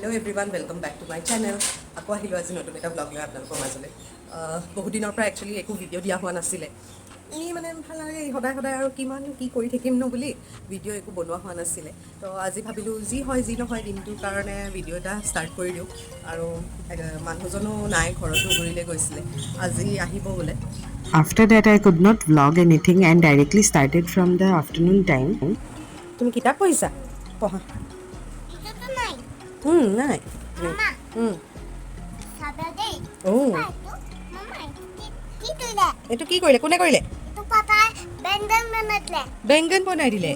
Hello everyone, welcome back to my channel. Ako আহিলো আজি নতুন এটা ব্লগ লৈ আপোনালোকৰ মাজলৈ বহুত দিনৰ পৰা একচুৱেলি একো ভিডিঅ' দিয়া হোৱা নাছিলে মানে ভাল লাগে সদায় সদায় আৰু কিমান কি কৰি থাকিম ন বুলি ভিডিঅ' একো বনোৱা হোৱা নাছিলে তো আজি ভাবিলোঁ যি হয় যি নহয় দিনটোৰ কাৰণে ভিডিঅ' এটা ষ্টাৰ্ট কৰি দিওঁ আৰু মানুহজনো নাই ঘৰত ধুবুৰীলৈ গৈছিলে আজি আহিব বোলে After that, I could not vlog anything and directly started from the afternoon time. তুমি কিতাপ পঢ়িছা পঢ়া নাই এইটো কি কৰিলে কোনে কৰিলে বেংগন বনাই দিলে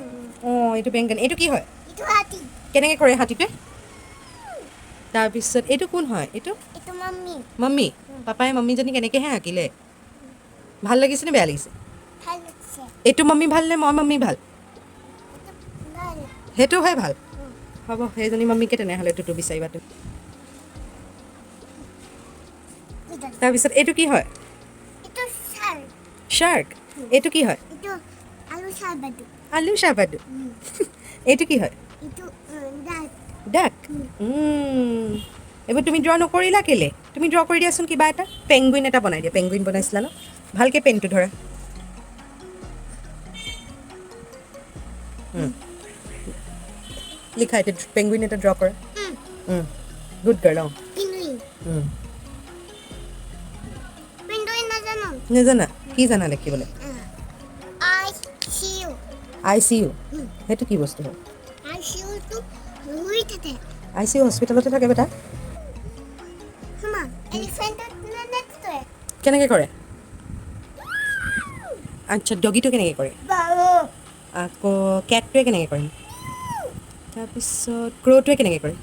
অঁ এইটো বেংগন এইটো কি হয় কেনেকৈ কৰে হাতীটোৱে তাৰপিছত এইটো কোন হয় এইটো মাম্মী পাপাই মাম্মীজনী কেনেকৈহে আঁকিলে ভাল লাগিছেনে বেয়া লাগিছে এইটো মাম্মী ভাল নে মই মাম্মী ভাল সেইটো হয় ভাল হ'ব সেইজনী মাম্মীকে তেনেহ'লে এইটোতো বিচাৰিবা তুমি তাৰপিছত এইটো কি হয় শাৰ্ক এইটো কি হয় আলু চাহবাদু এইটো কি হয় ডাক এইবোৰ তুমি ড্ৰ নকৰিলা কেলে তুমি ড্ৰ কৰি দিয়াচোন কিবা এটা পেংগুইন এটা বনাই দিয়া পেংগুইন বনাইছিলা ন ভালকৈ পেনটো ধৰা লিখা এতিয়া পেংগুইন এটা ড্ৰ কৰা গুড গাৰ্ল অঁ নাজানা কি জানা লিখিবলৈ আই চি ইউ সেইটো কি বস্তু হয় আই চি ইউ হস্পিটেলতে থাকে বেটা কেনেকৈ কৰে আচ্ছা ডগিটো কেনেকৈ কৰে আকৌ কেটটোৱে কেনেকৈ কৰে তাৰপিছত ক্ৰ'টোৱে কেনেকৈ কৰে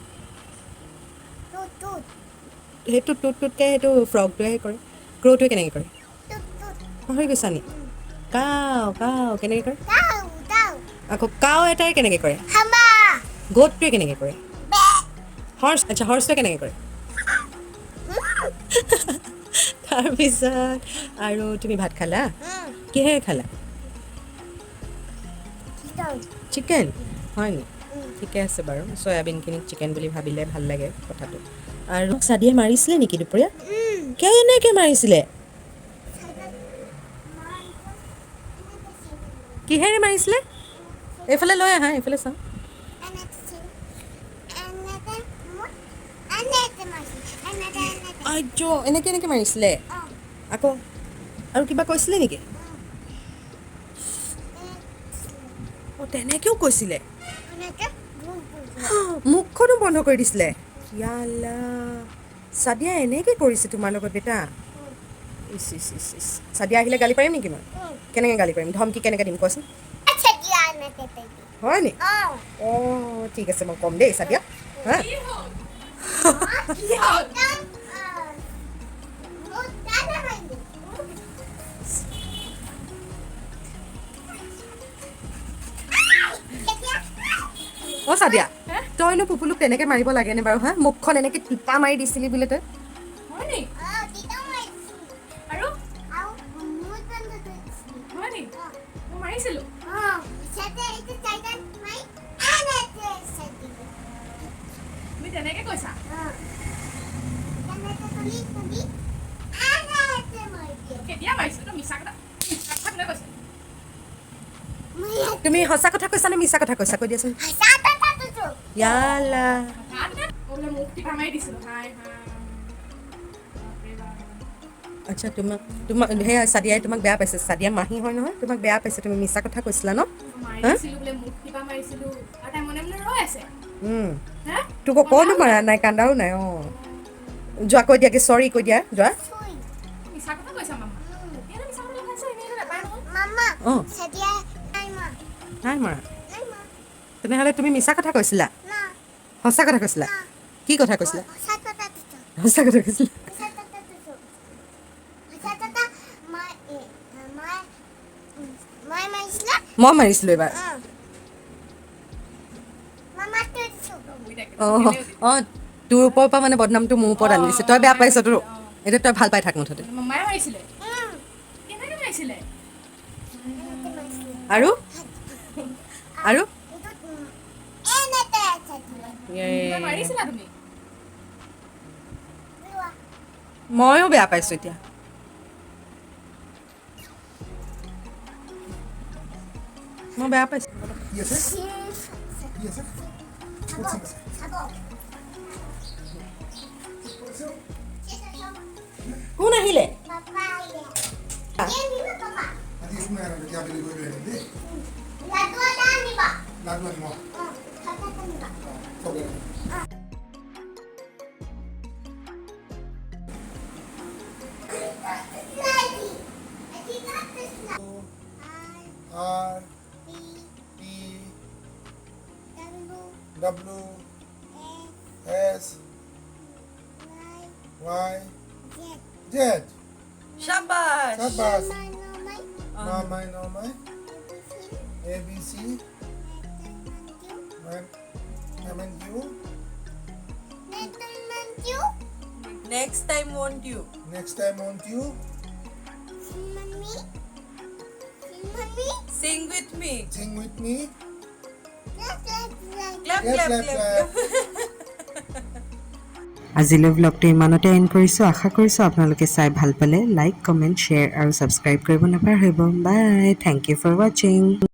সেইটো টুটকৈ সেইটো ফ্ৰগটোৱে কৰে ক্ৰ'টোৱে কেনেকৈ কৰে পাহৰি গৈছা নি কাও কাও কেনেকৈ কৰে আকৌ কাও এটাই কেনেকৈ কৰে গোটটোৱে কেনেকৈ কৰে হৰ্চ আচ্ছা হৰ্চটোৱে কেনেকৈ কৰে তাৰপিছত আৰু তুমি ভাত খালা কিহেৰে খালা চিকেন হয় নি ঠিকে আছে বাৰু চয়াবিনখিনিক চিকেন বুলি ভাবিলে ভাল লাগে কথাটো আৰু চাদিয়ে মাৰিছিলে নেকি দুপৰীয়া কেনেকৈ মাৰিছিলে কিহেৰে মাৰিছিলে এইফালে লৈ আহা এইফালে চাওঁ আইজো এনেকৈ এনেকৈ মাৰিছিলে আকৌ আৰু কিবা কৈছিলে নেকি অঁ তেনেকৈও কৈছিলে মুখখনো বন্ধ কৰি দিছিলে ইয়ালা চাদিয়া এনেকৈ কৰিছে তোমাৰ লগত বেটা ইচ ইচ ইচ ইচ চাদিয়া আহিলে গালি পাৰিম নেকি মই কেনেকৈ গালি পাৰিম ধমকি কেনেকৈ দিম কোৱাচোন হয় নি অঁ ঠিক আছে মই ক'ম দেই চাদিয়া হা অঁ চাদিয়া তইনো পুপুলুক তেনেকৈ মাৰিব লাগেনে বাৰু হা মুখখন এনেকৈ টিপা মাৰি দিছিলি বোলে তই তুমি সঁচা কথা কৈছা নে মিছা কথা কৈছা কৈ দিয়াচোন ইয়ালা আচ্ছা তোমাক সেয়া চাদিয়াই তোমাক বেয়া পাইছে চাদিয়া মাহী হয় নহয় তোমাক বেয়া পাইছে তুমি মিছা কথা কৈছিলা ন তোক অকণো মাৰা নাই কান্দাও নাই অঁ যোৱা কৈ দিয়াকে চৰি কৈ দিয়া যোৱা অঁ নাই মাৰা তেনেহ'লে তুমি মিছা কথা কৈছিলা সঁচা কথা কৈছিলা কি কথা কৈছিলা সঁচা কথা কৈছিলা মই মাৰিছিলোঁ এইবাৰ অঁ অঁ তোৰ ওপৰৰ পৰা মানে বদনামটো মোৰ ওপৰত আনি দিছে তই বেয়া পাইছ তোৰ এতিয়া তই ভাল পাই থাক মুঠতে আৰু আৰু ময়ো বেয়া পাইছোঁ এতিয়া মই বেয়া পাইছোঁ কোন আহিলে R T W S Y Z. শাবাশ Sabas. No my. A B C. M and Q. next time won't you Next time won't you sing with me sing with me? clap Clap, clap clap, clap আজিলৈ ব্লগটো ইমানতে and কৰিছোঁ আশা কৰিছোঁ আপোনালোকে চাই ভাল পালে like comment share আৰু subscribe কৰিব নাপাহৰিব বাই থেংক ইউ ফৰ ৱাচিং